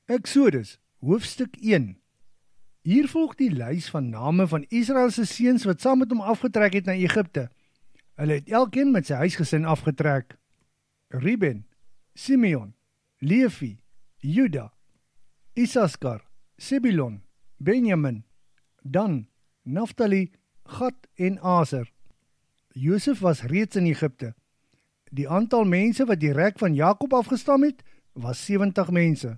Exodus, hoofstuk 1. Hier volg die lys van name van Israel se seuns wat saam met hom afgetrek het na Egipte. Hulle het elkeen met sy huisgesin afgetrek. Reuben, Simeon, Levi, Juda, Issachar, Zebulon, Benjamin, Dan, Naphtali, Gad en Aser. Josef was reeds in Egipte. Die aantal mense wat direk van Jakob afgestam het, was 70 mense.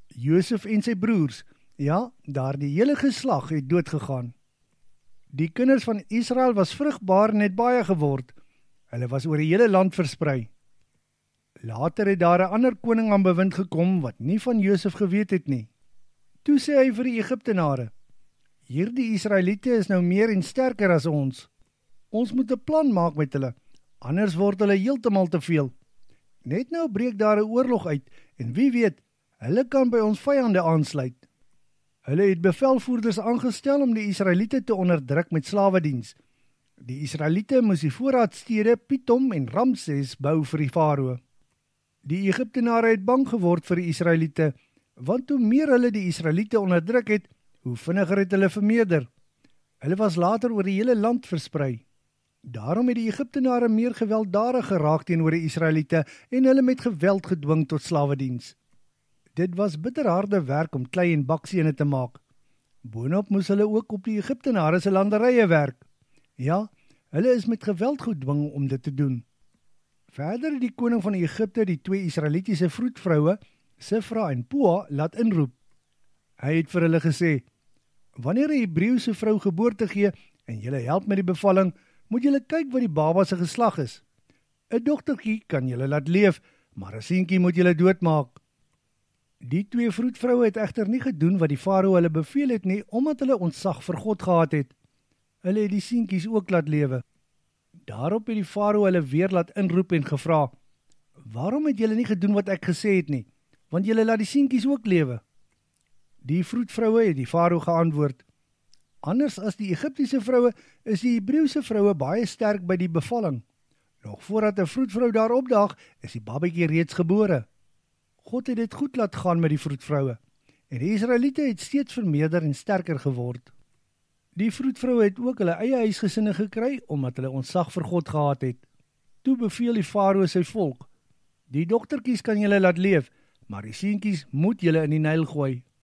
Josef en sy broers, ja, daar die hele geslag het doodgegaan. Die kinders van Israel was vrugbaar en het baie geword. Hulle was oor die hele land versprei. Later het daar 'n ander koning aan bewind gekom wat nie van Josef geweet het nie. Toe sê hy vir die Egiptenare: "Hierdie Israeliete is nou meer en sterker as ons. Ons moet 'n plan maak met hulle, anders word hulle heeltemal te veel. Net nou breek daar 'n oorlog uit en wie weet, hulle kan by ons vyande aansluit." Hulle het bevelvoerders aangestel om die Israeliete te onderdruk met slawediens. Die Israeliete moes die voorraadstede Pitom en Ramses bou vir die farao. Die Egiptenare het bang geword vir die Israeliete, want hoe meer hulle die Israeliete onderdruk het, hoe vinniger het hulle vermeerder. Hulle was later oor die hele land versprei. Daarom het die Egiptenare meer gewelddadig geraak teenoor die Israeliete en hulle met geweld gedwing tot slawediens. Dit was bitterharde werk om klei en bakstene te maak. Boonop moes hulle ook op die Egiptenare se landerye werk. Ja, hulle is met geweld gedwing om dit te doen. Verder het die koning van Egipte die 2 Israelitiese vroedvroue, Sifra en Pua, laat inroep. Hy het vir hulle gesê: "Wanneer 'n Hebreëse vrou geboorte gee en julle help met die bevalling, moet julle kyk wat die baba se geslag is. 'n Dogtertjie kan julle laat leef, maar 'n seentjie moet julle doodmaak." Die 2 vroedvroue het egter nie gedoen wat die farao hulle beveel het nie, omdat hulle ontzag vir God gehad het. Hulle het die seentjies ook laat lewe. Daarop het die farao hulle weer laat inroep en gevra: "Waarom het julle nie gedoen wat ek gesê het nie? Want julle laat die seentjies ook lewe." Die vroedvroue het die farao geantwoord: "Anders as die Egiptiese vroue, is die Hebreëse vroue baie sterk by die bevalling. Nog voordat 'n vroedvrou daar opdaag, is die babatjie reeds gebore." God het dit goed laat gaan met die vroedvroue, en die Israeliete het steeds vermeerder en sterker geword. Die vroedvroue het ook hulle eie huisgesinne gekry, omdat hulle ontzag vir God gehad het. Toe beveel die farao sy volk: "Die dogtertjies kan julle laat leef, maar die seentjies moet julle in die Nyl gooi."